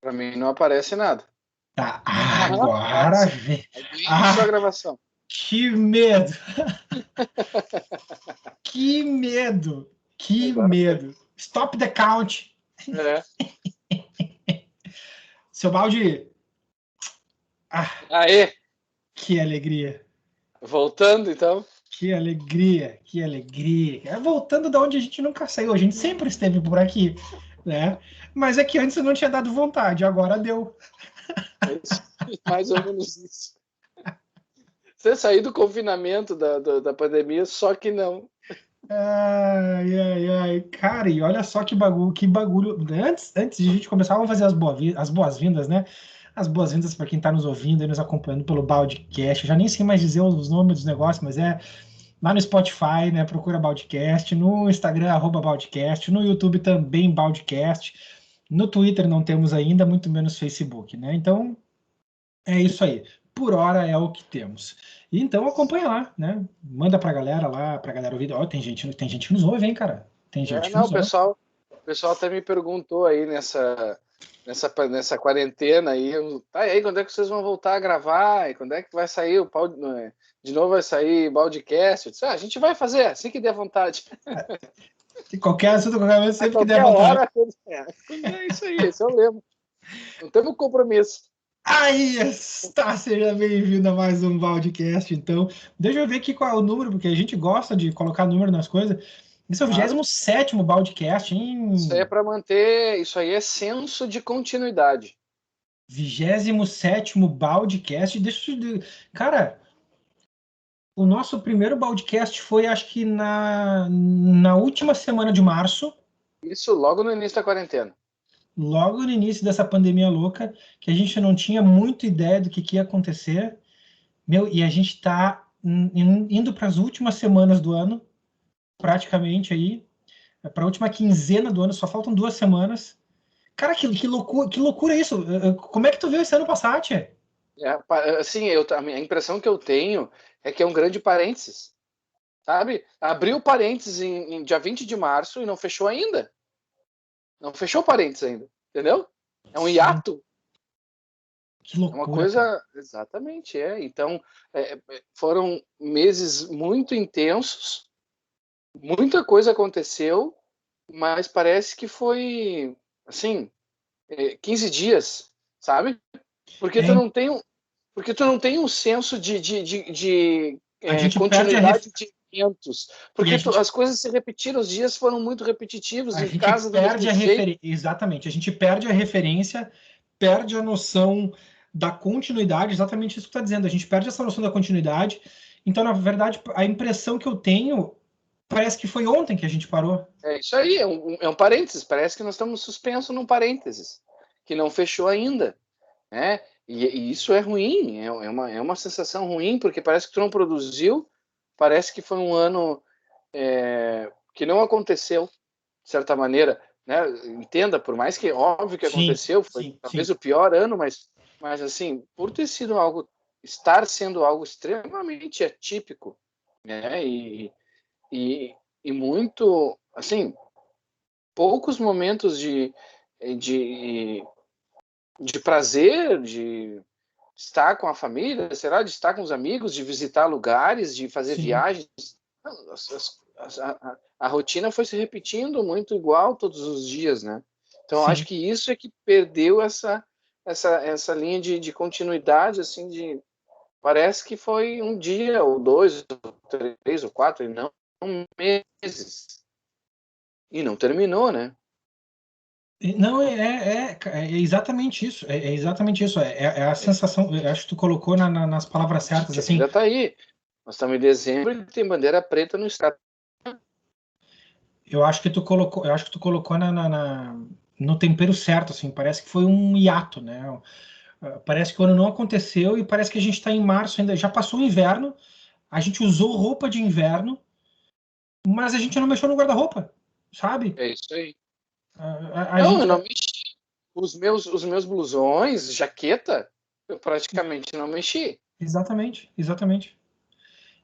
Pra mim não aparece nada. Tá, Pode agora ser. vem. Início da gravação. Que medo! Que medo! Que Agora foi. medo! Stop the count! É. Seu Baldi, ah, Aê, que alegria! voltando então. Que alegria! Que alegria! Voltando da onde a gente nunca saiu, a gente sempre esteve por aqui, né? Mas é que antes não tinha dado vontade, agora deu. É isso, mais ou menos isso. Você sair do confinamento da pandemia, só que não. Ai, ai, ai, cara, e olha só que bagulho, que bagulho. Antes de a gente começar, vamos fazer as boas-vindas, né? As boas-vindas para quem está nos ouvindo e nos acompanhando pelo Baldcast. Eu já nem sei mais dizer os nomes dos negócios, mas é lá no Spotify, né? Procura Baldcast, no Instagram, @Baldcast, no YouTube também Baldcast. No Twitter não temos ainda, muito menos Facebook, né? Então, é isso aí. Por hora é o que temos. E então acompanha lá, né? Manda pra galera lá, pra galera ouvir. Ó, tem gente que nos ouve, hein, cara? Tem gente que Não, nos ouve. o pessoal até me perguntou aí nessa quarentena aí, tá, e aí, quando é que vocês vão voltar a gravar? E quando é que vai sair de novo vai sair Baldcast? Eu disse, a gente vai fazer, assim que der vontade. E qualquer assunto, qualquer momento, A sempre que der qualquer vontade. hora, é isso aí, esse é o lema. Não temos compromisso. Aí está, seja bem-vindo a mais um Baldcast, então. Deixa eu ver aqui qual é o número, porque a gente gosta de colocar número nas coisas. Esse é o Claro. 27º Baldcast, Isso aí é hein? para manter, isso aí é senso de continuidade. 27º Baldcast. Cara, o nosso primeiro Baldcast foi, acho que na última semana de março, Isso logo no início da quarentena. logo no início dessa pandemia louca, que a gente não tinha muita ideia do que ia acontecer. Meu, e a gente está indo para as últimas semanas do ano, praticamente aí, para a última quinzena do ano, só faltam 2 semanas. Cara, que loucura isso! Como é que tu viu esse ano passar, Tchê? Assim, a impressão que eu tenho é que é um grande parênteses, sabe? Abriu parênteses em dia 20 de março e não fechou ainda. Não fechou parênteses ainda, entendeu? É um Sim, hiato. que É uma loucura, cara. coisa. Exatamente, é. Então, foram meses muito intensos, muita coisa aconteceu, mas parece que foi, assim, 15 dias, sabe? Porque tu É, não tem um, porque tu não tem um senso a gente perde continuidade de eventos. e Porque as coisas se repetiram, os dias foram muito repetitivos, a em gente casa do mesmo perde a jeito. referência. Exatamente, a gente perde a referência, perde a noção da continuidade, exatamente isso que tu está dizendo. A gente perde essa noção da continuidade. Então, na verdade, a impressão que eu tenho parece que foi ontem que a gente parou. É isso aí, é um parênteses. Parece que nós estamos suspensos num parênteses, que não fechou ainda. Né? E isso é ruim, é uma sensação ruim, porque parece que tu não produziu, parece que foi um ano que não aconteceu, de certa maneira, né? Entenda, por mais que óbvio que Sim, aconteceu, foi sim, talvez sim. o pior ano, mas assim, por ter sido estar sendo algo extremamente atípico, né? E, e muito, assim, poucos momentos de, de prazer, de estar com a família, será? De estar com os amigos, de visitar lugares, de fazer Sim, viagens. A rotina foi se repetindo muito igual todos os dias, né? Então, acho sim. que isso é que perdeu essa linha de continuidade, assim, parece que foi um dia, ou dois, ou três, ou quatro, e não meses. E não terminou, né? Não, é exatamente isso. É exatamente isso. É a sensação. Eu acho que tu colocou nas palavras A certas, gente assim. ainda está aí. Nós estamos em dezembro e tem bandeira preta no estado. Eu acho que tu colocou no tempero certo, assim. Parece que foi um hiato, né? Parece que o ano não aconteceu e parece que a gente está em março ainda. Já passou o inverno, a gente usou roupa de inverno, mas a gente não mexeu no guarda-roupa, sabe? É isso aí. A Não, gente. eu não mexi. Os meus blusões, jaqueta, eu praticamente não mexi. Exatamente, exatamente.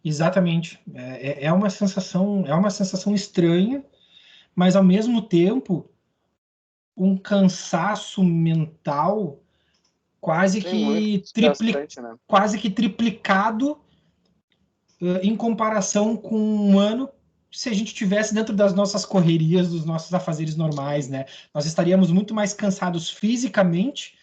Exatamente. É uma sensação estranha, mas ao mesmo tempo um cansaço mental quase Sim, muito que, desgastante, né? quase que triplicado em comparação com um ano se a gente tivesse dentro das nossas correrias, dos nossos afazeres normais, né? Nós estaríamos muito mais cansados fisicamente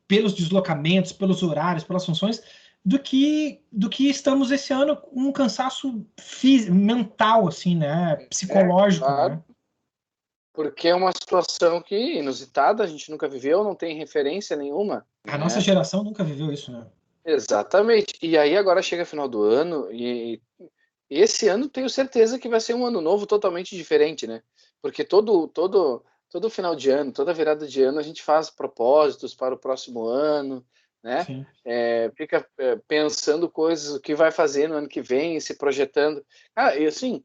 pelos deslocamentos, pelos horários, pelas funções, do que estamos esse ano com um cansaço mental, assim, né? Psicológico, né? Claro, porque é uma situação que inusitada, a gente nunca viveu, não tem referência nenhuma, A nossa né? geração nunca viveu isso, né? Exatamente. E aí agora chega final do ano e esse ano tenho certeza que vai ser um ano novo totalmente diferente, né? Porque todo final de ano, toda virada de ano a gente faz propósitos para o próximo ano, né? Sim. Fica pensando coisas, o que vai fazer no ano que vem, se projetando. Ah, e assim,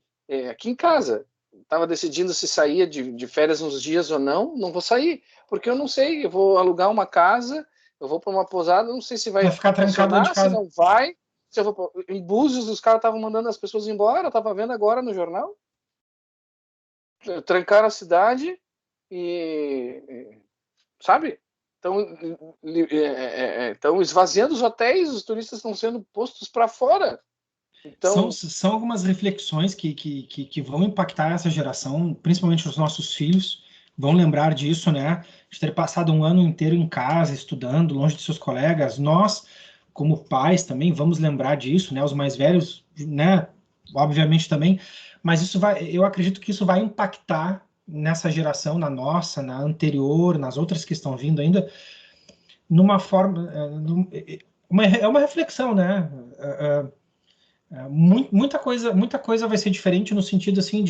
aqui em casa, estava decidindo se saía de férias uns dias ou não, não vou sair, porque eu não sei, eu vou alugar uma casa, eu vou para uma pousada, não sei se Vai vai ficar trancado dentro de funcionar, se casa. não vai. Se eu vou, em Búzios, os caras estavam mandando as pessoas embora, eu estava vendo agora no jornal. Trancaram a cidade e sabe? Estão esvaziando os hotéis, os turistas estão sendo postos para fora. Então, São algumas reflexões que vão impactar essa geração, principalmente os nossos filhos, vão lembrar disso, né? De ter passado um ano inteiro em casa, estudando, longe de seus colegas. Nós, como pais, também vamos lembrar disso, né? Os mais velhos, né? Obviamente também, mas eu acredito que isso vai impactar nessa geração, na nossa, na anterior, nas outras que estão vindo ainda, numa forma, é uma reflexão, né? Muita coisa vai ser diferente no sentido assim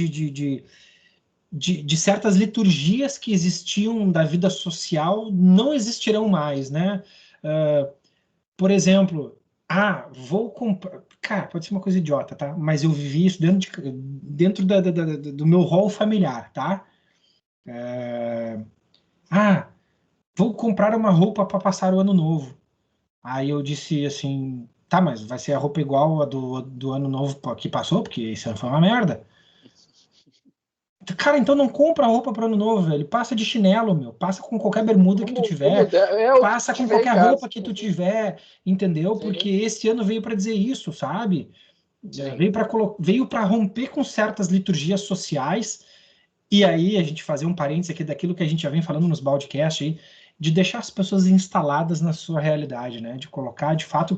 de certas liturgias que existiam da vida social não existirão mais, né? Uh, por exemplo, vou comprar. Cara, pode ser uma coisa idiota, tá? Mas eu vivi isso dentro do meu rol familiar, tá? Ah, vou comprar uma roupa para passar o ano novo. Aí eu disse assim, tá, mas vai ser a roupa igual a do ano novo que passou, porque esse ano foi uma merda. Cara, então não compra roupa para ano novo, velho. Passa de chinelo, meu. Passa com qualquer bermuda que tu como tiver. é o que Passa com tiver em qualquer roupa casa. que tu tiver, entendeu? Porque Sim, esse ano veio para dizer isso, sabe? sim. Veio para romper com certas liturgias sociais. E aí a gente fazer um parênteses aqui daquilo que a gente já vem falando nos podcast aí, de deixar as pessoas instaladas na sua realidade, né? De colocar de fato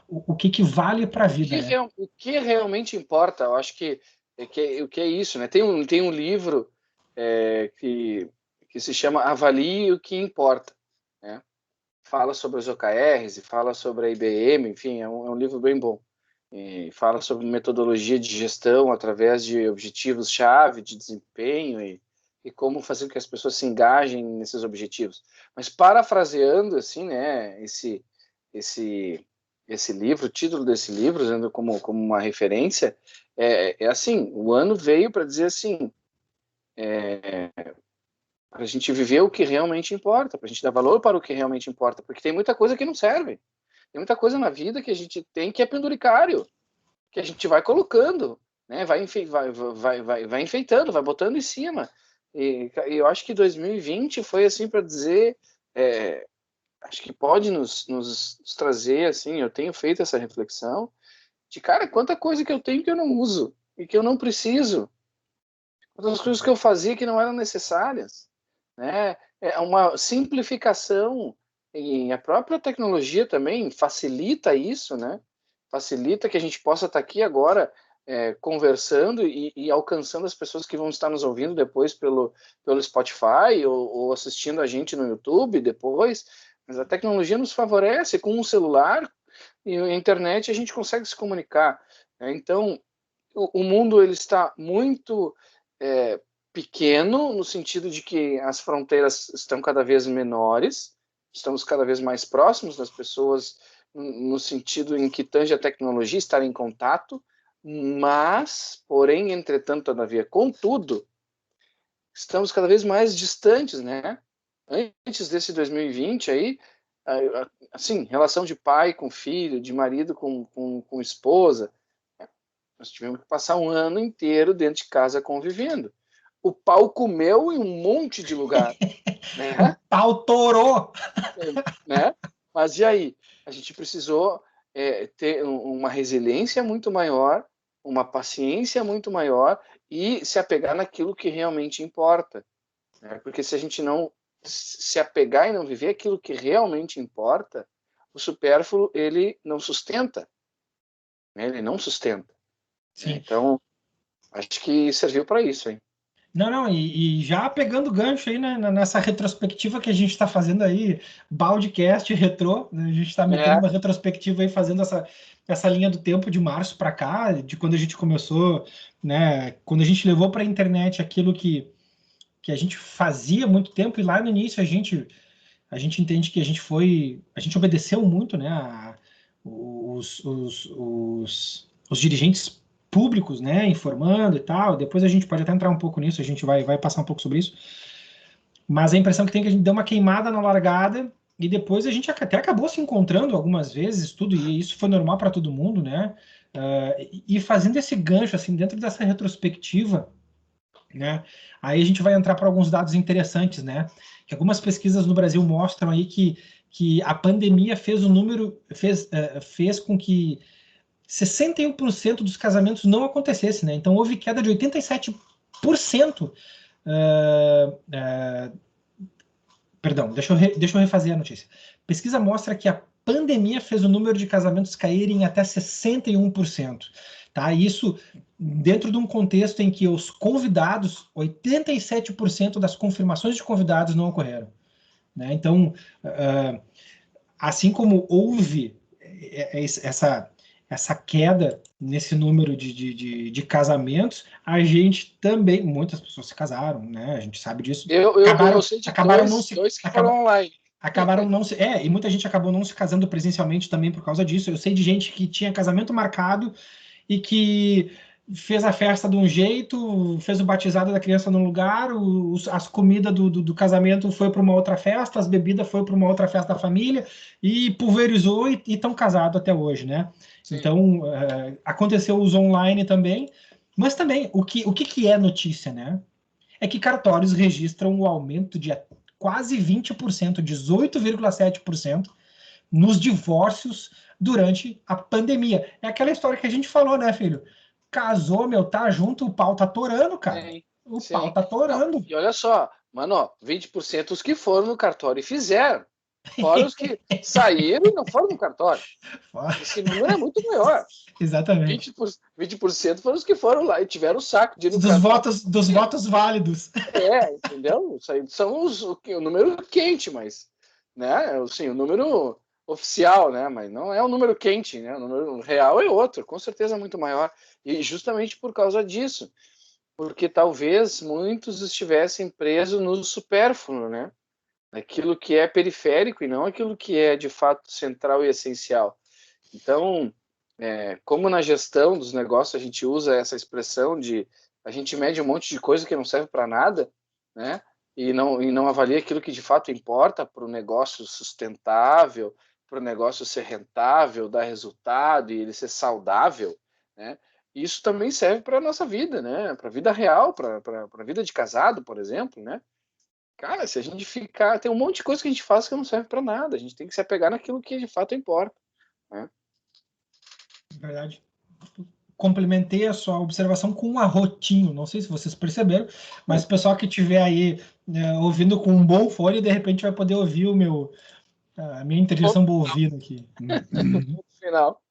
o que vale para a vida, né? O que realmente importa, eu acho o que é isso, né? Tem um livro que se chama Avalie o que importa, né? Fala sobre os OKRs e fala sobre a IBM, enfim, é um livro bem bom. E fala sobre metodologia de gestão através de objetivos-chave, de desempenho e como fazer com que as pessoas se engajem nesses objetivos. Mas parafraseando assim, né, esse esse livro, o título desse livro, usando como uma referência, é assim, o ano veio para dizer assim, para a gente viver o que realmente importa, para a gente dar valor para o que realmente importa, porque tem muita coisa que não serve. Tem muita coisa na vida que a gente tem que é penduricário, que a gente vai colocando, né? Vai enfeitando, vai botando em cima. E eu acho que 2020 foi assim para dizer, acho que pode nos trazer assim. Eu tenho feito essa reflexão de cara, quanta coisa que eu tenho que eu não uso e que eu não preciso, quantas coisas que eu fazia que não eram necessárias, né? É uma simplificação e a própria tecnologia também facilita isso, né? Facilita que a gente possa estar aqui agora conversando e alcançando as pessoas que vão estar nos ouvindo depois pelo Spotify ou assistindo a gente no YouTube depois. Mas a tecnologia nos favorece com um celular e a internet a gente consegue se comunicar, né? Então, o mundo ele está muito é, pequeno, no sentido de que as fronteiras estão cada vez menores, estamos cada vez mais próximos das pessoas, no sentido em que tange a tecnologia, estar em contato, mas, porém, entretanto, todavia, contudo, estamos cada vez mais distantes, né? Antes desse 2020 aí, assim, relação de pai com filho, de marido com esposa, nós tivemos que passar um ano inteiro dentro de casa convivendo. o pau comeu em um monte de lugar, né? O pau torou. Né? Mas e aí? A gente precisou ter uma resiliência muito maior, uma paciência muito maior e se apegar naquilo que realmente importa. Né? Porque se a gente não se apegar e não viver aquilo que realmente importa, o supérfluo ele não sustenta. Né? Ele não sustenta. Né? Sim. Então, acho que serviu para isso, hein? Não, e já pegando gancho aí, né, nessa retrospectiva que a gente está fazendo aí, Baldcast retrô, né, a gente está metendo uma retrospectiva aí, fazendo essa linha do tempo de março para cá, de quando a gente começou, né, quando a gente levou para a internet aquilo que a gente fazia há muito tempo, e lá no início a gente entende que a gente obedeceu muito, né, os dirigentes públicos, né, informando e tal. Depois a gente pode até entrar um pouco nisso, a gente vai passar um pouco sobre isso. Mas a impressão que tem é que a gente deu uma queimada na largada e depois a gente até acabou se encontrando algumas vezes, tudo, e isso foi normal para todo mundo, né? E fazendo esse gancho, assim, dentro dessa retrospectiva, né? Aí a gente vai entrar para alguns dados interessantes, né? Que algumas pesquisas no Brasil mostram aí que a pandemia fez com que 61% dos casamentos não acontecesse, né? Então houve queda de 87%. Perdão, deixa eu refazer a notícia. Pesquisa mostra que a pandemia fez o número de casamentos cair em até 61%. Tá? Isso dentro de um contexto em que os convidados, 87% das confirmações de convidados não ocorreram. Né? Então, assim como houve essa queda nesse número de casamentos, a gente também, muitas pessoas se casaram, né? A gente sabe disso. Eu sei de Acabaram não dois que foram online. Acabaram não se. E muita gente acabou não se casando presencialmente também por causa disso. Eu sei de gente que tinha casamento marcado e que fez a festa de um jeito, fez o batizado da criança num lugar, as comidas do casamento foi para uma outra festa, as bebidas foi para uma outra festa da família e pulverizou e estão casados até hoje, né? Sim. Então, aconteceu os online também, mas também, o que é notícia, né? É que cartórios registram o aumento de quase 20%, 18,7% nos divórcios durante a pandemia. É aquela história que a gente falou, né, filho? Casou, meu, tá junto, o pau tá torando, cara. O pau tá torando. Não, e olha só, mano, ó, 20% os que foram no cartório e fizeram. Fora os que saíram e não foram no cartório. Esse número é muito maior. Exatamente. 20% foram os que foram lá e tiveram o saco de ir no dos votos válidos. Entendeu? Isso aí são o número quente, mas, né? Assim, o número oficial, né? Mas não é o número quente, né? O número real é outro, com certeza muito maior. E justamente por causa disso, porque talvez muitos estivessem presos no supérfluo, né? Aquilo que é periférico e não aquilo que é de fato central e essencial. Então, como na gestão dos negócios a gente usa essa expressão de a gente mede um monte de coisa que não serve para nada, né? E não avalia aquilo que de fato importa para o negócio sustentável, para o negócio ser rentável, dar resultado e ele ser saudável, né? Isso também serve para a nossa vida, né? Para a vida real, para a vida de casado, por exemplo, né? Cara, se a gente ficar. Tem um monte de coisa que a gente faz que não serve para nada. A gente tem que se apegar naquilo que de fato importa. Né? Verdade. Complementei a sua observação com um arrotinho. Não sei se vocês perceberam, mas o pessoal que estiver aí ouvindo com um bom fone, de repente vai poder ouvir a minha interjeição bovina aqui. No final.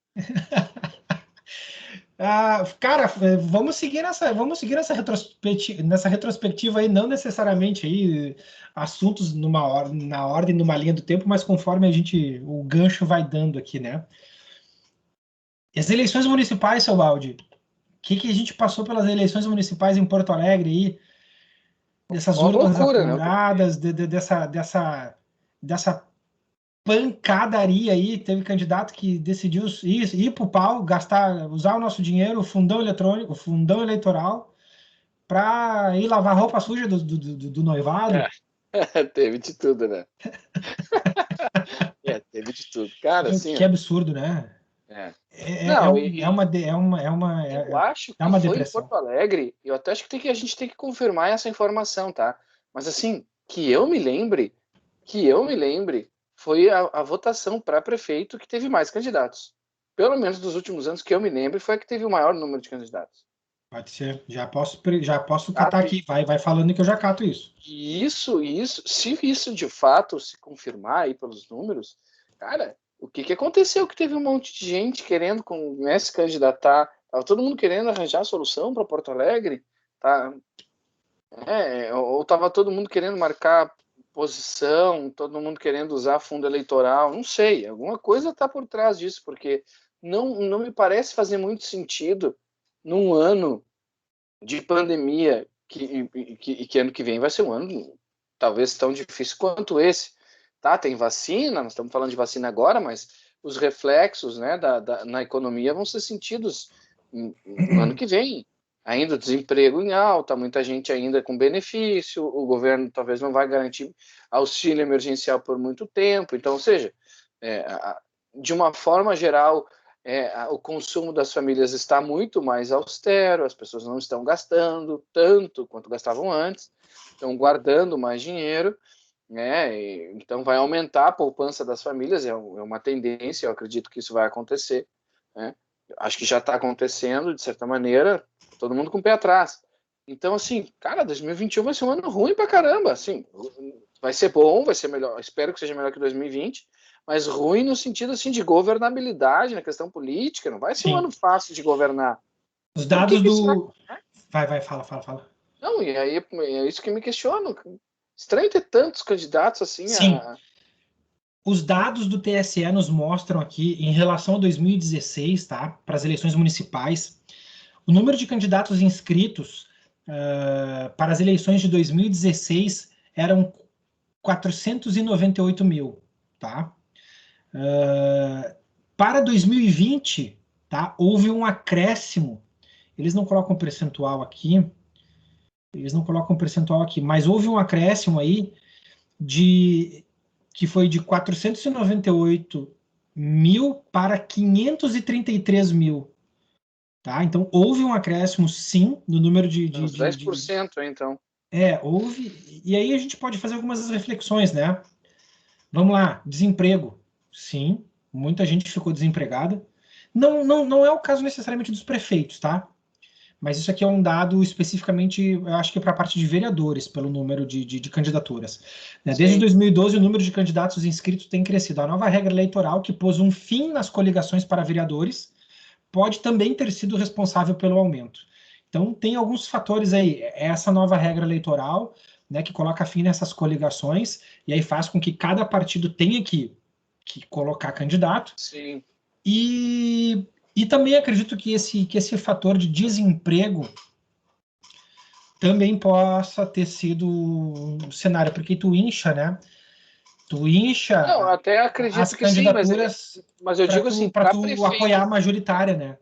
Cara, vamos seguir nessa retrospectiva aí, não necessariamente aí assuntos na ordem, numa linha do tempo, mas conforme o gancho vai dando aqui, né? As eleições municipais, seu Baldi, o que a gente passou pelas eleições municipais em Porto Alegre aí, dessas Uma urnas loucura, né? apuradas, dessa pancadaria aí, teve candidato que decidiu ir para o pau, usar o nosso dinheiro, o fundão eletrônico, o fundão eleitoral, para ir lavar roupa suja do noivado. Teve de tudo, né? Teve de tudo. Cara, assim, Que absurdo, né? Não, eu é acho que uma foi em depressão. Porto Alegre, eu até acho que a gente tem que confirmar essa informação, tá? Mas assim, que eu me lembre, foi a votação para prefeito que teve mais candidatos. Pelo menos dos últimos anos que eu me lembro, foi a que teve o maior número de candidatos. Pode ser. Já posso Tá? catar aqui. Vai falando que eu já cato isso. E isso, se isso de fato se confirmar aí pelos números, cara, o que aconteceu que teve um monte de gente querendo se candidatar, tava todo mundo querendo arranjar solução para Porto Alegre, tá? Ou tava todo mundo querendo marcar posição, todo mundo querendo usar fundo eleitoral, não sei, alguma coisa tá por trás disso, porque não me parece fazer muito sentido num ano de pandemia, que ano que vem vai ser um ano talvez tão difícil quanto esse. Tá, tem vacina, nós estamos falando de vacina agora, mas os reflexos, né, na economia vão ser sentidos no ano que vem. Ainda o desemprego em alta, muita gente ainda com benefício, o governo talvez não vai garantir auxílio emergencial por muito tempo. Então, ou seja, é, de uma forma geral, o consumo das famílias está muito mais austero, as pessoas não estão gastando tanto quanto gastavam antes, estão guardando mais dinheiro, né? Então vai aumentar a poupança das famílias, é uma tendência, eu acredito que isso vai acontecer, né? Acho que já está acontecendo, de certa maneira, todo mundo com o pé atrás. Então, assim, cara, 2021 vai ser um ano ruim pra caramba, assim, vai ser bom, vai ser melhor, espero que seja melhor que 2020, mas ruim no sentido, assim, de governabilidade na questão política, não vai ser um Sim. ano fácil de governar. Os Por dados que será? do. Vai, fala. Não, e aí é isso que me questiono. Estranho ter tantos candidatos assim Sim. Os dados do TSE nos mostram aqui, em relação a 2016, tá? Para as eleições municipais, o número de candidatos inscritos para as eleições de 2016 eram 498 mil, tá? Para 2020, tá? Houve um acréscimo. Eles não colocam percentual aqui. Mas houve um acréscimo aí que foi de 498 mil para 533 mil. Tá? Então, houve um acréscimo, sim, no número uns 10%, então. Houve. E aí a gente pode fazer algumas reflexões, né? Vamos lá, desemprego. Sim, muita gente ficou desempregada. Não é o caso necessariamente dos prefeitos, tá? Mas isso aqui é um dado especificamente, eu acho que para a parte de vereadores, pelo número de candidaturas. Né? Desde 2012, o número de candidatos inscritos tem crescido. A nova regra eleitoral, que pôs um fim nas coligações para vereadores, pode também ter sido responsável pelo aumento. Então, tem alguns fatores aí. Essa nova regra eleitoral, né, que coloca fim nessas coligações, e aí faz com que cada partido tenha que colocar candidato. Sim. E também acredito que esse fator de desemprego também possa ter sido um cenário, porque tu incha, né? Tu Não, incha até as acredito que sim, candidaturas mas eu para digo tu, assim, para para tu apoiar prefeito, a majoritária, né?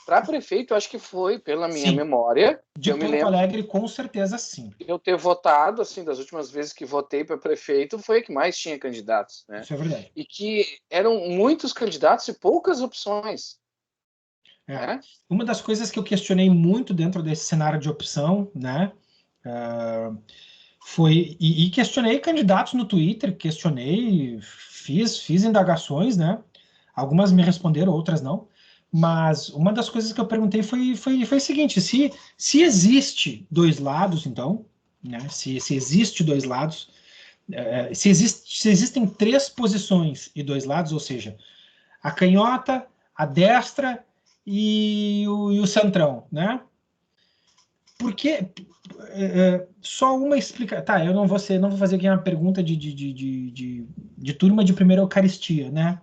para prefeito, eu acho que foi, pela minha Sim. memória, De eu me Porto lembro Alegre, com certeza, sim. de eu ter votado, assim, das últimas vezes que votei para prefeito, foi a que mais tinha candidatos, né? Isso é verdade. E que eram muitos candidatos e poucas opções, né? Uma das coisas que eu questionei muito dentro desse cenário de opção, né? Foi e questionei candidatos no Twitter, fiz indagações, né? Algumas me responderam, outras não. Mas uma das coisas que eu perguntei foi o seguinte: se existe dois lados, então, né? Se existe dois lados, se existem três posições e dois lados, ou seja, a canhota, a destra e o centrão, né? Porque só uma explicação. Tá, eu não vou fazer aqui uma pergunta de turma de primeira Eucaristia, né?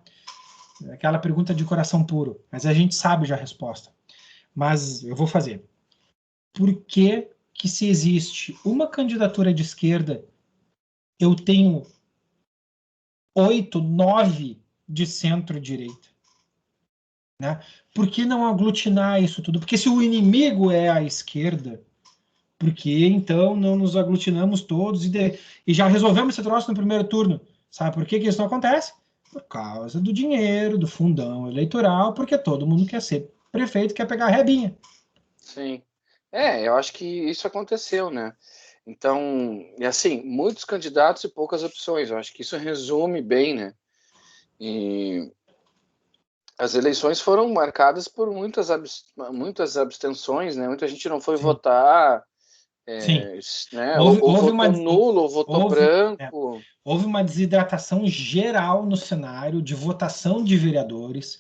Aquela pergunta de coração puro, mas a gente sabe já a resposta. Mas eu vou fazer. Por que se existe uma candidatura de esquerda, eu tenho 8, 9 de centro-direita? Né? Por que não aglutinar isso tudo? Porque se o inimigo é a esquerda, por que então não nos aglutinamos todos e já resolvemos esse troço no primeiro turno? Sabe por que isso não acontece? Por causa do dinheiro, do fundão eleitoral, porque todo mundo quer ser prefeito, quer pegar a rebinha. Sim. Eu acho que isso aconteceu, né? Então, e assim, muitos candidatos e poucas opções. Eu acho que isso resume bem, né? E as eleições foram marcadas por muitas abstenções, né? Muita gente não foi Sim, votar, sim. né? Houve, Ou houve uma, votou nulo, ou votou houve, é, branco. houve uma desidratação geral no cenário de votação de vereadores,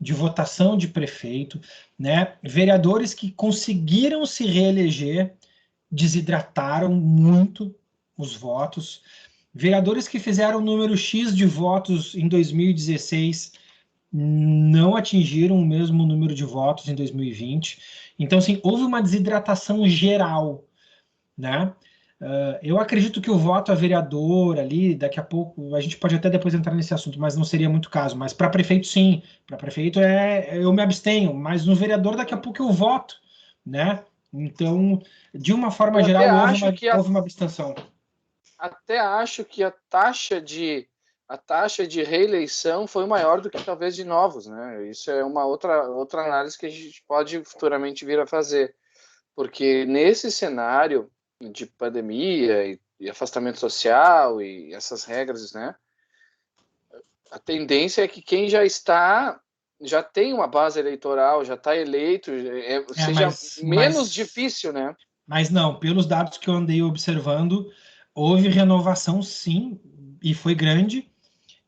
de votação de prefeito, né? Vereadores que conseguiram se reeleger desidrataram muito os votos. Vereadores que fizeram o número X de votos em 2016 não atingiram o mesmo número de votos em 2020. Então, assim, houve uma desidratação geral, né? Eu acredito que o voto a vereador ali, daqui a pouco, a gente pode até depois entrar nesse assunto, mas não seria muito caso. Mas para prefeito, sim. Para prefeito eu me abstenho, mas no vereador daqui a pouco eu voto, né? Então, de uma forma Eu até geral, acho que houve uma abstenção. a taxa de reeleição foi maior do que talvez de novos, né? Isso é uma outra análise que a gente pode futuramente vir a fazer, porque nesse cenário de pandemia e afastamento social e essas regras, né? A tendência é que quem já tem uma base eleitoral, já está eleito, É, seja menos difícil, né? mas não, pelos dados que eu andei observando, houve renovação sim, e foi grande,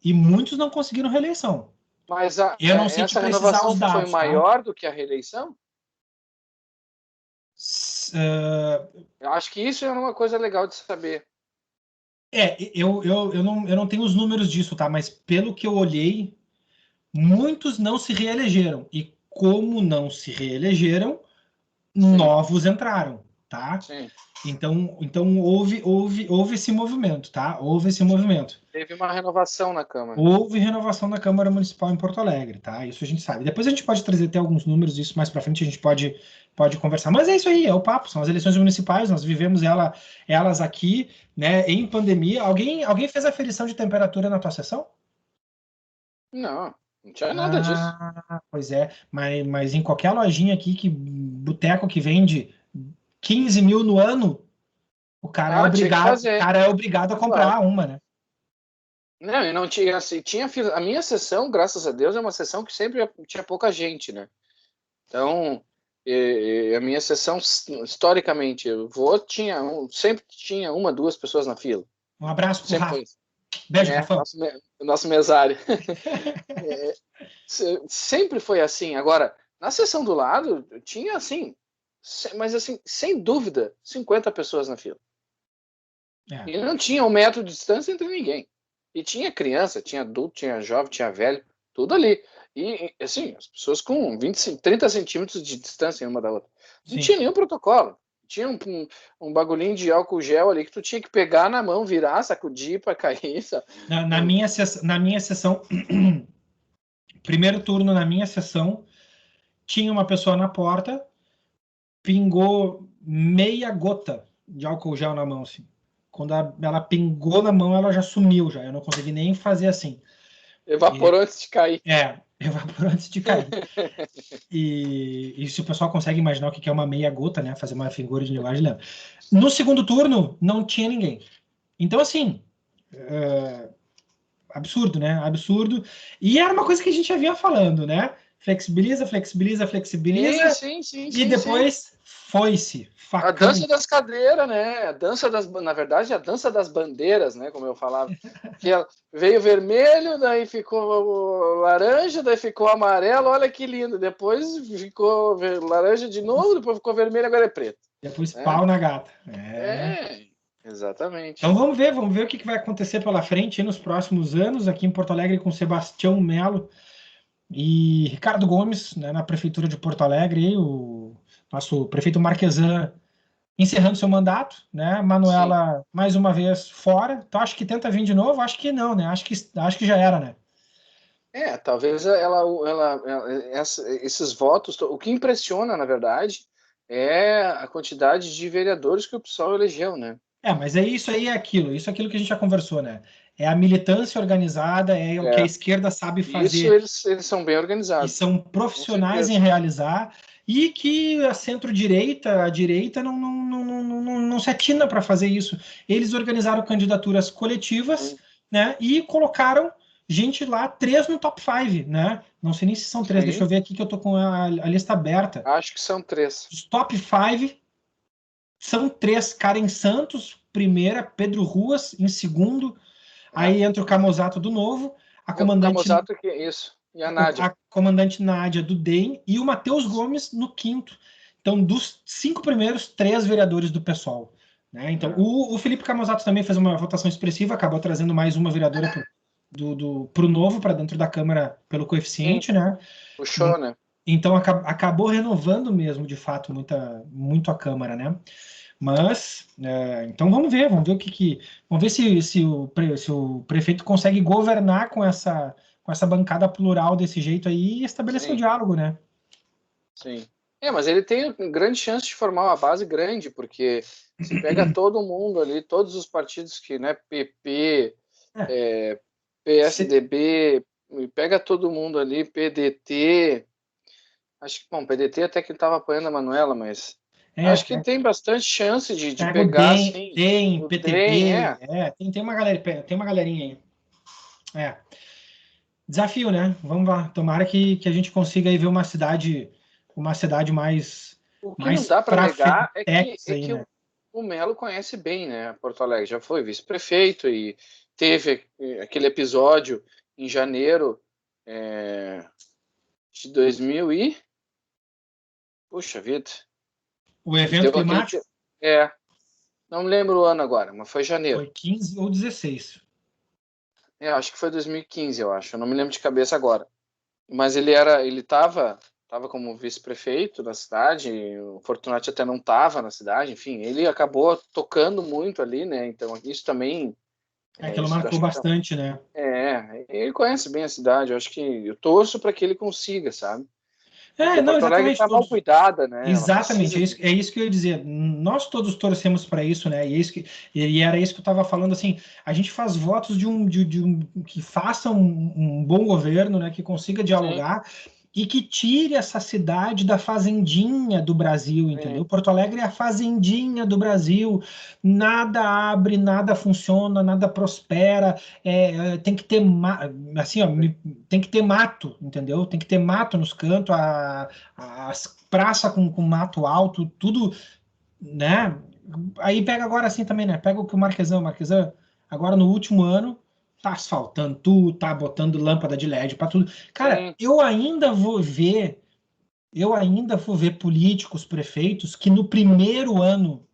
e muitos não conseguiram reeleição. Mas Eu não sei te essa precisar renovação os foi dados, tá? maior do que a reeleição? S- ah, Eu acho que isso é uma coisa legal de saber. eu não tenho os números disso, tá? Mas pelo que eu olhei, muitos não se reelegeram. E como não se reelegeram, Sim, novos entraram, tá? sim. Então houve esse movimento, tá? Houve esse movimento. Teve uma renovação na Câmara. Houve renovação na Câmara Municipal em Porto Alegre, tá? Isso a gente sabe. Depois a gente pode trazer até alguns números, isso mais para frente a gente pode conversar. Mas é isso aí, é o papo, são as eleições municipais, nós vivemos elas aqui, né, em pandemia. Alguém fez aferição de temperatura na tua sessão? Não, não tinha nada disso. Ah, pois é, mas em qualquer lojinha aqui, boteco que vende 15 mil no ano, Tinha que o fazer, cara é obrigado a claro. comprar uma, né? Não, e não tinha assim, a minha sessão, graças a Deus, é uma sessão que sempre tinha pouca gente, né? Então, a minha sessão, historicamente, sempre tinha uma, duas pessoas na fila. Um abraço pro Sempre Rafa. foi isso. Beijo, Rafão. Nosso mesário. Sempre foi assim. Agora, na sessão do lado, tinha assim, mas assim, sem dúvida, 50 pessoas na fila. É. E não tinha 1 metro de distância entre ninguém. E tinha criança, tinha adulto, tinha jovem, tinha velho, tudo ali. Assim, as pessoas com 20, 30 centímetros de distância uma da outra. Não Sim. tinha nenhum protocolo. Tinha um bagulhinho de álcool gel ali que tu tinha que pegar na mão, virar, sacudir para cair. Sabe? Na minha sessão, primeiro turno na minha sessão, tinha uma pessoa na porta, pingou meia gota de álcool gel na mão, assim. Quando ela pingou na mão, ela já sumiu, já. Eu não consegui nem fazer assim. E, Evaporou antes de cair. evaporou antes de cair. E se o pessoal consegue imaginar o que é uma meia gota, né? Fazer uma figura de linguagem, lembra. No segundo turno, não tinha ninguém. Então, assim, absurdo, né? Absurdo. E era uma coisa que a gente já vinha falando, né? Flexibiliza, flexibiliza, Sim, flexibiliza. sim, sim, E sim, sim. depois foi-se. A Facão. dança das cadeiras, né? Na verdade, a dança das bandeiras, né? Como eu falava. Veio vermelho, daí ficou laranja, daí ficou amarelo, olha que lindo. Depois ficou laranja de novo, depois ficou vermelho, agora é preto. Depois Né? pau na gata. Então Exatamente. vamos ver o que vai acontecer pela frente nos próximos anos aqui em Porto Alegre com Sebastião Melo e Ricardo Gomes, né, na Prefeitura de Porto Alegre, e o nosso prefeito Marquesan encerrando seu mandato, né? Sim. Manuela mais uma vez fora. Então acho que tenta vir de novo, acho que não, né? Acho que já era, né? Talvez esses votos, o que impressiona, na verdade, é a quantidade de vereadores que o pessoal elegeu, né? Mas é isso aí, isso é aquilo que a gente já conversou, né? é a militância organizada, é o que a esquerda sabe fazer. Isso eles são bem organizados. E são profissionais em realizar, e que a centro-direita, a direita, não se atina para fazer isso. Eles organizaram candidaturas coletivas, né, e colocaram gente lá, 3 no top 5, né? Não sei nem se são 3, deixa eu ver aqui que eu tô com a lista aberta. Acho que são 3. Os top 5 são 3. Karen Santos, primeira, Pedro Ruas, em segundo, aí entra o Camozato do Novo, a comandante... Camozato, que é isso. E a Nádia. A comandante Nádia do DEM e o Matheus Gomes no quinto. Então, dos 5 primeiros, 3 vereadores do PSOL. Né? Então, o Felipe Camozato também fez uma votação expressiva, acabou trazendo mais uma vereadora para o Novo, para dentro da Câmara, pelo coeficiente. Né? Puxou, né? Então, acabou renovando mesmo, de fato, muito a Câmara. Né? Mas, então vamos ver o que vamos ver se o prefeito consegue governar com essa bancada plural desse jeito aí e estabelecer o diálogo, né? Sim. Mas ele tem grande chance de formar uma base grande, porque se pega todo mundo ali, todos os partidos que, né, PP, PSDB, pega todo mundo ali, PDT, acho que, bom, PDT até que ele estava apoiando a Manuela, mas acho que tem bastante chance de pegar, assim. Tem PTB, tem uma galerinha aí. Desafio, né? Vamos lá. Tomara que a gente consiga aí ver uma cidade mais. O que não dá para negar é que aí, né? o Melo conhece bem, né? Porto Alegre já foi vice-prefeito e teve aquele episódio em janeiro de 2000 e... Puxa vida. O evento climático? Não me lembro o ano agora, mas foi janeiro. Foi 15 ou 16. Acho que foi 2015, eu acho. Eu não me lembro de cabeça agora. Mas ele estava como vice-prefeito da cidade, o Fortunati até não estava na cidade, enfim, ele acabou tocando muito ali, né? Então isso também... Aquilo marcou bastante, né? Ele conhece bem a cidade, eu acho que eu torço para que ele consiga, sabe? Porto Alegre está mal cuidada, né? Exatamente, é isso que eu ia dizer. Nós todos torcemos para isso, né? E era isso que eu estava falando, assim, a gente faz votos de um que faça um bom governo, né? Que consiga dialogar. E que tire essa cidade da fazendinha do Brasil, entendeu? Porto Alegre é a fazendinha do Brasil, nada abre, nada funciona, nada prospera, tem que ter assim, ó, tem que ter mato, entendeu? Tem que ter mato nos cantos, as praças com mato alto, tudo, né? Aí pega agora assim também, né? Pega o que o Marquesan agora no último ano tá asfaltando tudo, tá botando lâmpada de LED para tudo. Cara, eu ainda vou ver políticos, prefeitos que no primeiro ano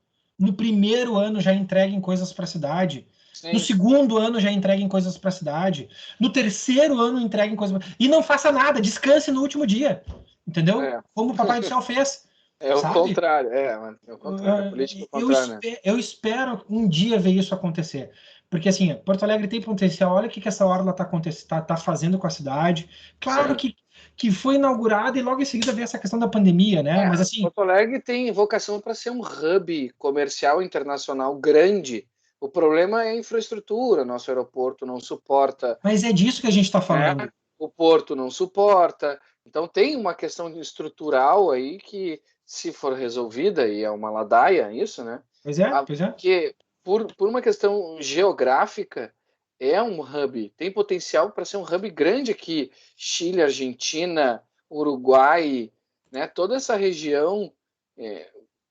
já entreguem coisas para a cidade. No segundo ano já entreguem coisas para a cidade. No terceiro ano entreguem coisas e não faça nada, descanse no último dia. Entendeu? Como o Papai do Céu fez. O contrário, é o contrário, a política contrária. Eu espero um dia ver isso acontecer. Porque, assim, Porto Alegre tem potencial. Olha o que essa orla tá fazendo com a cidade. Claro que foi inaugurada e logo em seguida veio essa questão da pandemia, né? Mas, assim... Porto Alegre tem vocação para ser um hub comercial internacional grande. O problema é a infraestrutura. Nosso aeroporto não suporta. Mas é disso que a gente está falando. O porto não suporta. Então, tem uma questão estrutural aí que, se for resolvida, e é uma ladaia isso, né? Pois é. Porque, por uma questão geográfica, é um hub. Tem potencial para ser um hub grande aqui. Chile, Argentina, Uruguai, né? Toda essa região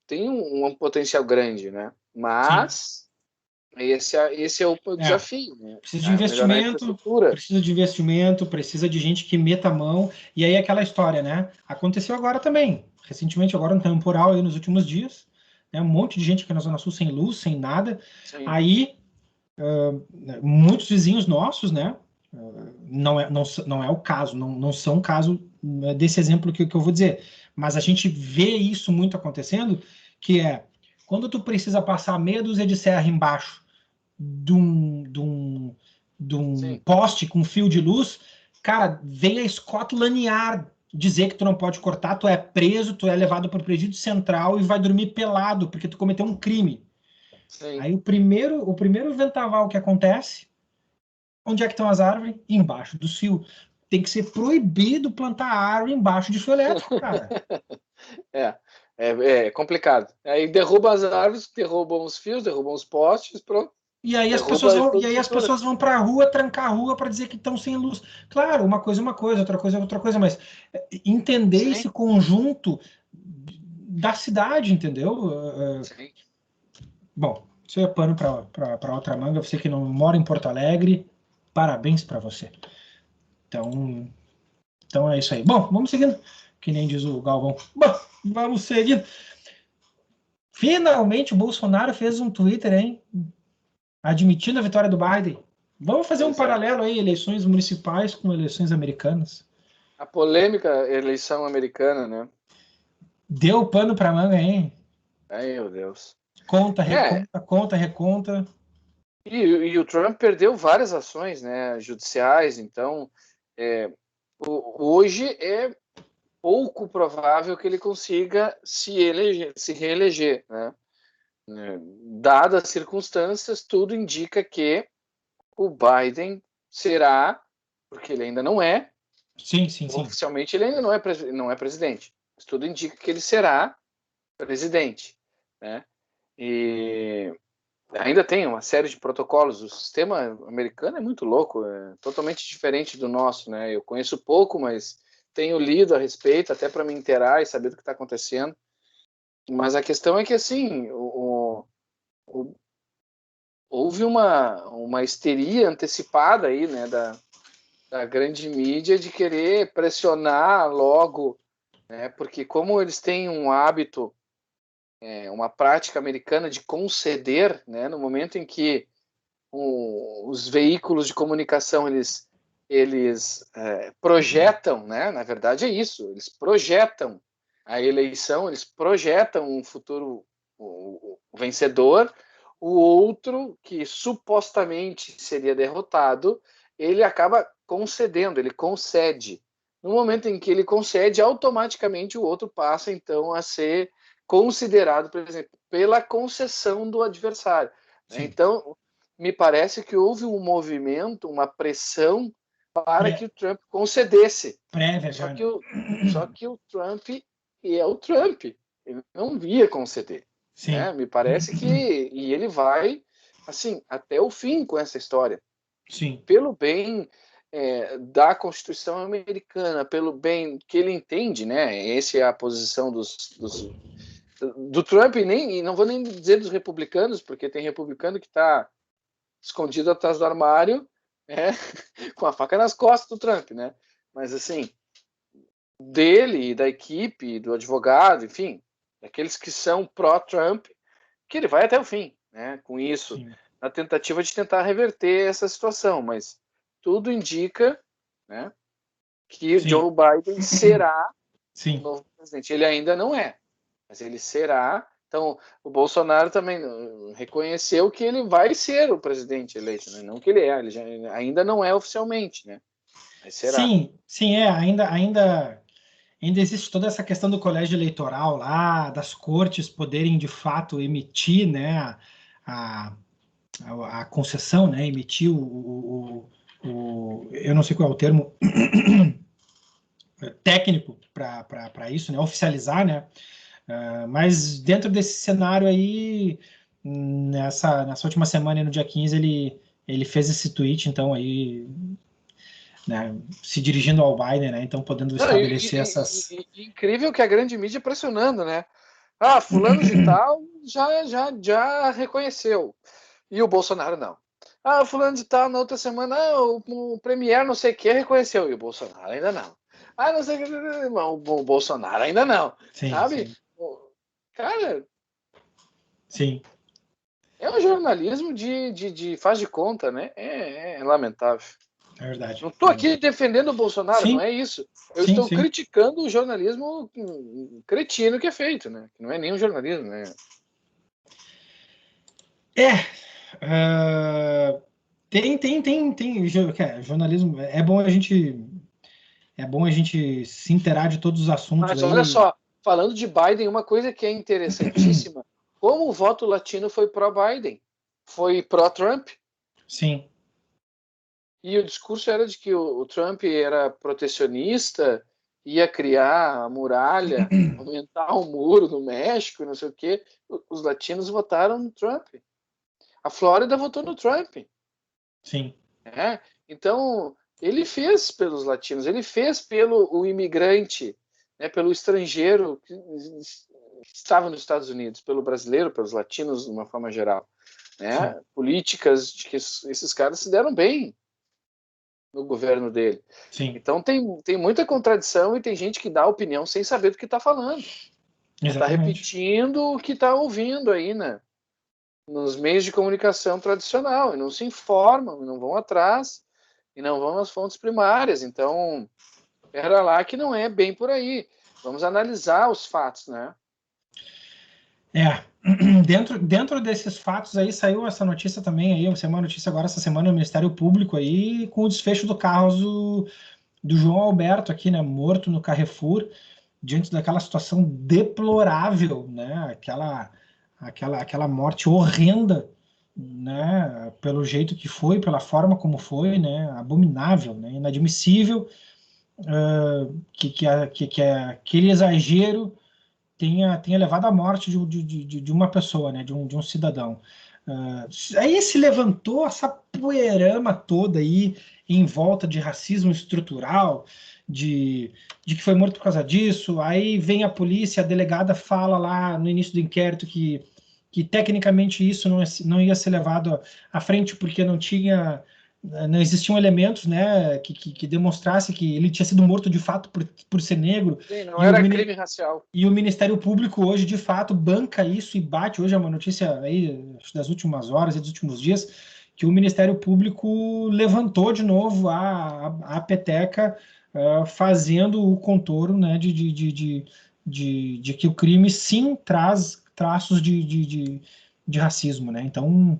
tem um potencial grande, né? Mas... Esse é o desafio. Né? Precisa de investimento, precisa de gente que meta a mão. E aí aquela história, né? Aconteceu agora também. Recentemente, agora no temporal, aí nos últimos dias. Né? Um monte de gente aqui na Zona Sul sem luz, sem nada. Sim. Aí, muitos vizinhos nossos, né? Não é o caso, não são o caso desse exemplo que eu vou dizer. Mas a gente vê isso muito acontecendo, que é quando tu precisa passar meia dúzia de serra embaixo de um poste com fio de luz, cara, vem a Scotland Yard dizer que tu não pode cortar, tu é preso, tu é levado para o presídio central e vai dormir pelado, porque tu cometeu um crime. Sim. Aí o primeiro vendaval que acontece, Onde é que estão as árvores? Embaixo dos fios. Tem que ser proibido plantar árvore embaixo de fio elétrico, cara. É complicado. Aí derruba as árvores, derrubam os fios, derrubam os postes, pronto. E aí as pessoas Derruba a vão, e aí as infraestrutura. pessoas vão para a rua trancar a rua para dizer que estão sem luz. Claro, uma coisa, outra coisa, mas entender Sim, esse conjunto da cidade, entendeu? sim. Bom, isso é pano para outra manga. Você que não mora em Porto Alegre, parabéns para você. Então é isso aí. Bom, vamos seguindo. Que nem diz o Galvão. Bom, vamos seguindo. Finalmente o Bolsonaro fez um Twitter, hein? Admitindo a vitória do Biden. Vamos fazer um Pois é. paralelo aí, eleições municipais com eleições americanas. A polêmica eleição americana, né? Deu pano para manga, hein? Ai, meu Deus. Conta, É, reconta, conta, reconta. e o Trump perdeu várias ações, né, judiciais, então hoje é pouco provável que ele consiga se reeleger, né? Dadas as circunstâncias, tudo indica que o Biden será, porque ele ainda não é, Sim, sim, sim. oficialmente ele ainda não é presidente, mas tudo indica que ele será presidente, né? E ainda tem uma série de protocolos. O sistema americano é muito louco, é totalmente diferente do nosso, né? Eu conheço pouco, mas tenho lido a respeito, até para me inteirar e saber do que está acontecendo. Mas a questão é que, assim, houve uma histeria antecipada aí, né, da grande mídia de querer pressionar logo, né? Porque como eles têm um hábito, uma prática americana de conceder, né? No momento em que os veículos de comunicação eles projetam, né? Na verdade é isso, eles projetam a eleição, eles projetam um futuro o vencedor, o outro que supostamente seria derrotado, ele acaba concedendo, ele concede. No momento em que ele concede, automaticamente o outro passa então a ser considerado, por exemplo, pela concessão do adversário. Sim. Então, me parece que houve um movimento, uma pressão para que o Trump concedesse. Prévia Só já, que né? o Trump é o Trump. Ele não via conceder. Sim, Né? Me parece que e ele vai assim até o fim com essa história. sim, Pelo bem da Constituição americana, pelo bem que ele entende, né? Essa é a posição do Trump, e não vou nem dizer dos republicanos, porque tem republicano que está escondido atrás do armário, né, com a faca nas costas do Trump, né? Mas assim, dele, da equipe, do advogado, enfim, daqueles que são pró-Trump, que ele vai até o fim, né? Com isso, sim, na tentativa de tentar reverter essa situação, mas tudo indica, né, que o sim, Joe Biden será o sim. novo presidente. Ele ainda não é, mas ele será. Então, o Bolsonaro também reconheceu que ele vai ser o presidente eleito, né? Não que ele é, ainda não é oficialmente, né? Mas será. Sim, sim, ainda existe toda essa questão do colégio eleitoral lá, das cortes poderem de fato emitir, né, a, a concessão, né, emitir eu não sei qual é o termo técnico para isso, né, oficializar, né, mas dentro desse cenário aí, nessa última semana, no dia 15, ele fez esse tweet, então aí, né, se dirigindo ao Biden, né, então podendo Não, estabelecer essas... incrível que a grande mídia pressionando, né? Ah, fulano de tal já reconheceu. E o Bolsonaro não. Ah, fulano de tal, na outra semana, o Premier não sei o que reconheceu. E o Bolsonaro ainda não. Ah, não sei o que, o Bolsonaro ainda não. Sim, Sabe? sim, Cara, sim, é um jornalismo de faz de conta, né? É lamentável. é verdade. Não estou aqui defendendo o Bolsonaro, não Sim, é isso. Eu sim, estou sim. criticando o jornalismo cretino que é feito, né? Que não é nenhum jornalismo, né? É, jornalismo, é bom a gente se inteirar de todos os assuntos Mas olha aí. só, falando de Biden, uma coisa que é interessantíssima, como o voto latino foi pró-Biden, foi pró-Trump. Sim, E o discurso era de que o Trump era protecionista, ia criar a muralha, aumentar o muro no México, não sei o quê. Os latinos votaram no Trump. A Flórida votou no Trump. Sim. Né? Então, ele fez pelos latinos, ele fez pelo o imigrante, né, pelo estrangeiro que estava nos Estados Unidos, pelo brasileiro, pelos latinos de uma forma geral. Né? Políticas de que esses caras se deram bem no governo dele. Sim. Então tem muita contradição e tem gente que dá opinião sem saber do que está falando. Está repetindo o que está ouvindo aí, né? Nos meios de comunicação tradicional, e não se informam, e não vão atrás, e não vão às fontes primárias. Então, era lá que não é bem por aí. Vamos analisar os fatos, né? Dentro desses fatos aí, saiu essa notícia também, aí, uma notícia agora essa semana no Ministério Público aí, com o desfecho do caso do João Alberto aqui, né, morto no Carrefour, diante daquela situação deplorável, né, aquela morte horrenda, né, pelo jeito que foi, pela forma como foi, né, abominável, né, inadmissível, que aquele exagero tenha levado à morte de uma pessoa, né, de um cidadão. Aí se levantou essa poeirama toda aí em volta de racismo estrutural, de que foi morto por causa disso. Aí vem a polícia, a delegada fala lá no início do inquérito que tecnicamente isso não ia ser levado à frente porque não existiam elementos, né, que demonstrasse que ele tinha sido morto de fato por ser negro. Sim, não era crime racial. E o Ministério Público hoje, de fato, banca isso e bate. Hoje é uma notícia aí das últimas horas e dos últimos dias, que o Ministério Público levantou de novo a peteca, fazendo o contorno, né, de que o crime sim traz traços de racismo, né? Então,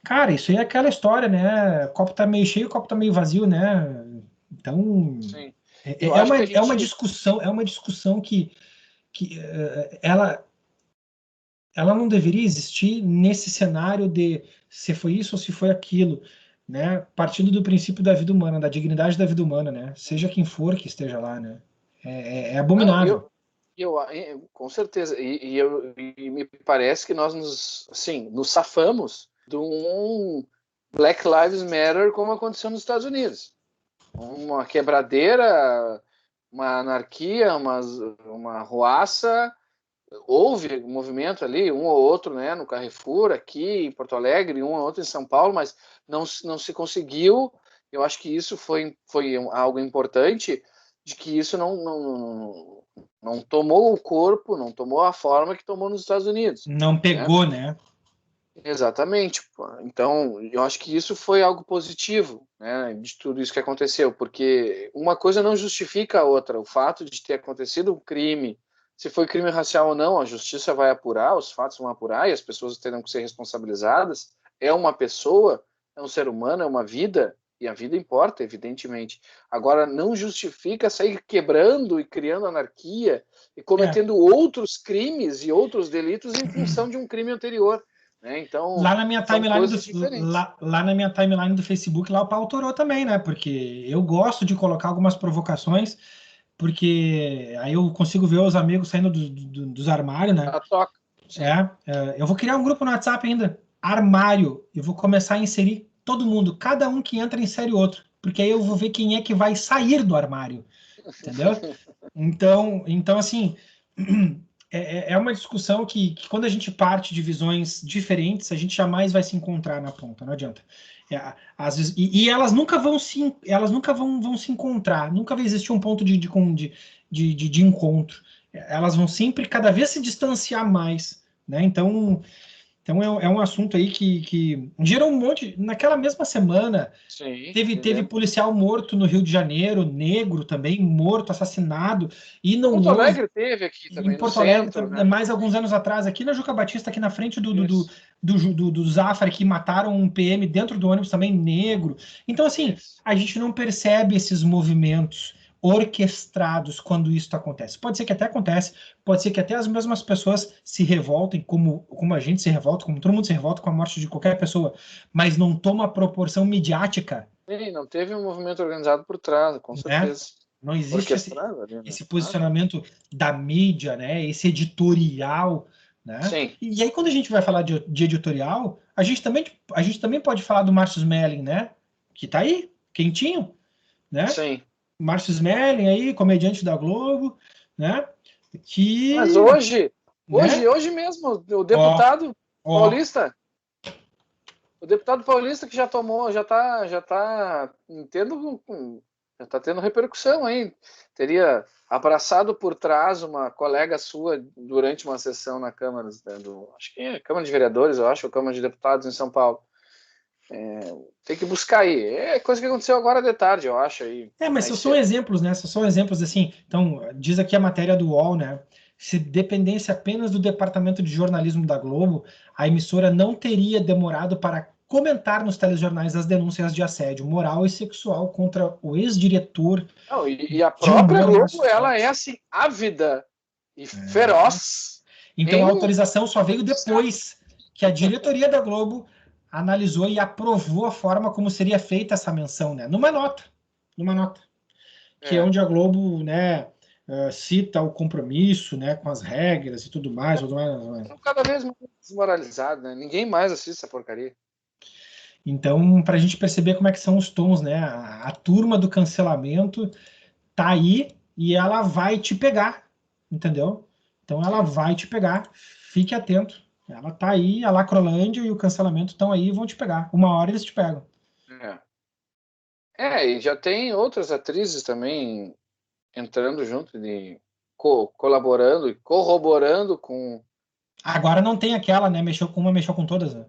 cara, isso aí é aquela história, né? O copo tá meio cheio, o copo tá meio vazio, né? Então, Sim. é uma discussão que ela não deveria existir nesse cenário de se foi isso ou se foi aquilo, né? Partindo do princípio da vida humana, da dignidade da vida humana, né? Seja quem for que esteja lá, né? É abominável. Com certeza. E me parece que nós nos safamos de um Black Lives Matter como aconteceu nos Estados Unidos. Uma quebradeira, uma anarquia, uma ruaça. Houve um movimento ali, um ou outro, né, no Carrefour, aqui em Porto Alegre, um ou outro em São Paulo, mas não se conseguiu. Eu acho que isso foi algo importante, de que isso não tomou o corpo, não tomou a forma que tomou nos Estados Unidos. Não pegou, né? Exatamente. Então, eu acho que isso foi algo positivo, né, de tudo isso que aconteceu, porque uma coisa não justifica a outra. O fato de ter acontecido um crime, se foi crime racial ou não, a justiça vai apurar, os fatos vão apurar e as pessoas terão que ser responsabilizadas. É uma pessoa, é um ser humano, é uma vida, e a vida importa, evidentemente. Agora, não justifica sair quebrando e criando anarquia e cometendo outros crimes e outros delitos em função de um crime anterior. Então, lá na minha timeline lá na minha timeline do Facebook, lá o pau torou também, né? Porque eu gosto de colocar algumas provocações, porque aí eu consigo ver os amigos saindo dos armários, né? Eu vou criar um grupo no WhatsApp ainda, armário. Eu vou começar a inserir todo mundo, cada um que entra insere outro, porque aí eu vou ver quem é que vai sair do armário, entendeu? Então assim, é uma discussão que quando a gente parte de visões diferentes, a gente jamais vai se encontrar na ponta, não adianta. Às vezes, e elas nunca vão se encontrar, nunca vai existir um ponto de encontro. Elas vão sempre cada vez se distanciar mais, né? Então é um assunto aí que gerou um monte. Naquela mesma semana, teve policial morto no Rio de Janeiro, negro também, morto, assassinado. E não Porto Alegre teve aqui também, em Porto Alegre, né? Mais alguns anos atrás, aqui na Juca Batista, aqui na frente do Zafra, que mataram um PM dentro do ônibus também, negro. Então, assim, a gente não percebe esses movimentos orquestrados quando isso acontece. Pode ser que até acontece, pode ser que até as mesmas pessoas se revoltem, como a gente se revolta, como todo mundo se revolta com a morte de qualquer pessoa, mas não toma a proporção midiática Sim, não teve um movimento organizado por trás, com né? certeza. Não existe Orquestrado ali, né? esse posicionamento da mídia, né? Esse editorial, né? Sim, E aí, quando a gente vai falar de editorial, a gente também pode falar do Márcio Smelling, né? Que tá aí, quentinho, né? sim. Márcio Smelling aí, comediante da Globo, né? Mas Que, né? hoje mesmo, o Ó, deputado ó, paulista, o deputado paulista que já tomou, já tá tendo repercussão aí. Teria abraçado por trás uma colega sua durante uma sessão na Câmara, acho que é Câmara de Vereadores, eu acho, ou Câmara de Deputados em São Paulo. Tem que buscar aí. É coisa que aconteceu agora de tarde, eu acho aí, mas mais são cedo. exemplos, né? São exemplos assim. Então, diz aqui a matéria do UOL, né? Se dependesse apenas do departamento de jornalismo da Globo, a emissora não teria demorado para comentar nos telejornais as denúncias de assédio moral e sexual contra o ex-diretor Não, e a de própria humor Globo, Márcio ela é Smelling. assim, ávida e feroz Então a em autorização só veio depois que a diretoria da Globo analisou e aprovou a forma como seria feita essa menção, né? Numa nota, que é é, onde a Globo, né, cita o compromisso, né, com as regras e tudo mais, tudo mais, tudo mais. cada vez mais desmoralizado, né? Ninguém mais assiste essa porcaria. Então, para a gente perceber como é que são os tons, né? A turma do cancelamento tá aí e ela vai te pegar, entendeu? Então ela vai te pegar. Fique atento. Ela tá aí, a Lacrolândia e o cancelamento estão aí e vão te pegar. Uma hora eles te pegam. É. E já tem outras atrizes também entrando junto, colaborando e corroborando com. Agora não tem aquela, né? Mexeu com uma, mexeu com todas, né?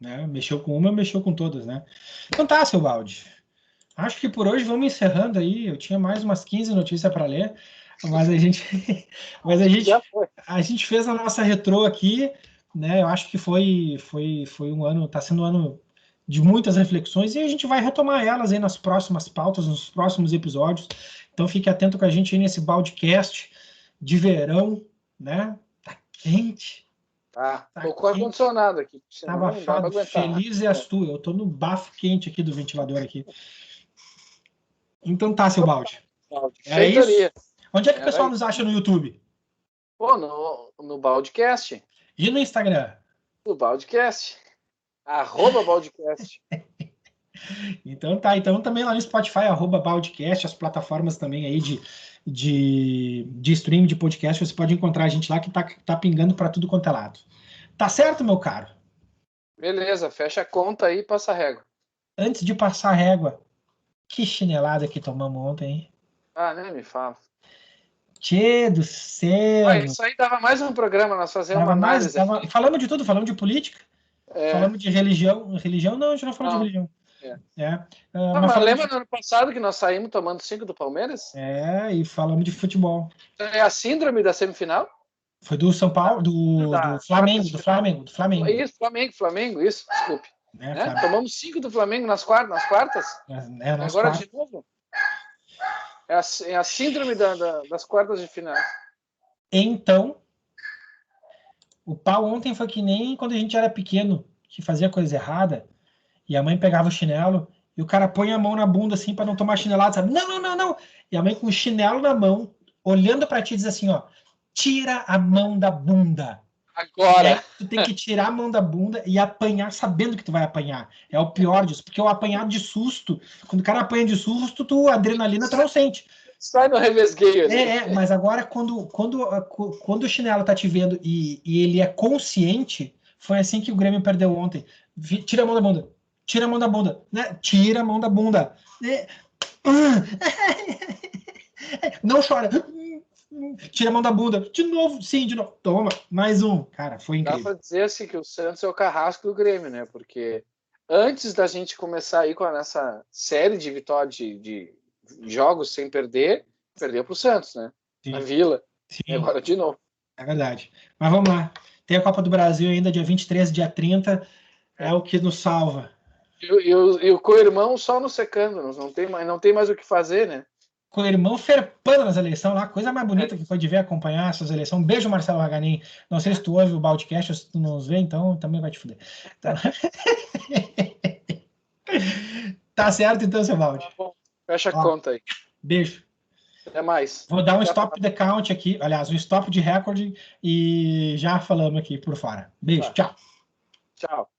É, Mexeu com uma, mexeu com todas, né? Então tá, seu balde. Acho que por hoje vamos encerrando aí. Eu tinha mais umas 15 notícias para ler, mas a gente, mas a acho que já gente, foi. a gente fez a nossa retrô aqui, né? Eu acho que foi um ano, está sendo um ano de muitas reflexões e a gente vai retomar elas aí nas próximas pautas, nos próximos episódios. Então fique atento com a gente aí nesse Baldcast de verão, né? Tá quente, Tá. tá Tô com quente, ar-condicionado aqui, tá senão não dá para abafado. aguentar. Feliz és tu. Eu tô no bafo quente aqui do ventilador aqui. Então tá, seu balde. Era isso? Feitaria. Onde é que o Era pessoal isso. nos acha no YouTube? Pô, no Baldcast. E no Instagram? No Baldcast. @Baldcast. Então tá, então também lá no Spotify, @Baldcast, as plataformas também aí de streaming de podcast, você pode encontrar a gente lá que tá pingando para tudo quanto é lado. Tá certo, meu caro? Beleza, fecha a conta aí e passa a régua. Antes de passar a régua, que chinelada que tomamos ontem, hein? Ah, nem me fala. Tchê do Ah, céu! isso aí dava mais um programa, nós fazemos uma análise aqui. Falamos de tudo, falamos de política, É, falamos de religião. Religião não, a gente não falou de não. religião. É. Ah, Mas mas falamos lembra no ano passado que nós saímos tomando 5 do Palmeiras? e falamos de futebol. É a síndrome da semifinal? Foi do São Paulo, do Da Flamengo, quartas do de final? Flamengo, do Flamengo. Isso, Flamengo, isso, desculpe. Né, Né? Flamengo. Tomamos 5 do Flamengo nas quartas? E Nós agora quatro. de novo? É a síndrome das quartas de final. Então, o pau ontem foi que nem quando a gente era pequeno, que fazia coisa errada, e a mãe pegava o chinelo, e o cara põe a mão na bunda assim para não tomar chinelada, sabe? Não, não, não, não. E a mãe com o chinelo na mão, olhando para ti, diz assim, ó, tira a mão da bunda. E Agora. aí tu tem que tirar a mão da bunda e apanhar sabendo que tu vai apanhar. É o pior disso, porque o apanhado de susto, quando o cara apanha de susto, a adrenalina tu não sente. Sai no revesgueio ali. Mas agora quando o chinelo tá te vendo e ele é consciente, foi assim que o Grêmio perdeu ontem. Tira a mão da bunda. Tira a mão da bunda. Né? Tira a mão da bunda. Não chora. Tira a mão da bunda. De novo. Sim, de novo. Toma. Mais um. Cara, foi Dá incrível. para dizer assim que o Santos é o carrasco do Grêmio, né? Porque antes da gente começar aí com essa série de vitórias de jogos sem perder, perdeu para o Santos, né? Sim. Na Vila. Sim. E agora de novo. É verdade. Mas vamos lá. Tem a Copa do Brasil ainda, dia 23, dia 30. É o que nos salva. E o co-irmão só no secando, não tem mais o que fazer, né? Com o irmão ferpando nas eleições lá, coisa mais bonita que foi de ver acompanhar essas eleições. Um beijo, Marcelo Raganin. Não sei se tu ouve o Baldcast ou se tu nos vê, então também vai te fuder. Então... Tá certo então, seu Valde. Tá bom. Fecha a Ó, conta aí. beijo. Até mais. Vou dar um Até a stop the count aqui, aliás, um stop de recorde e já falamos aqui por fora. Beijo, próxima. tchau. Tchau.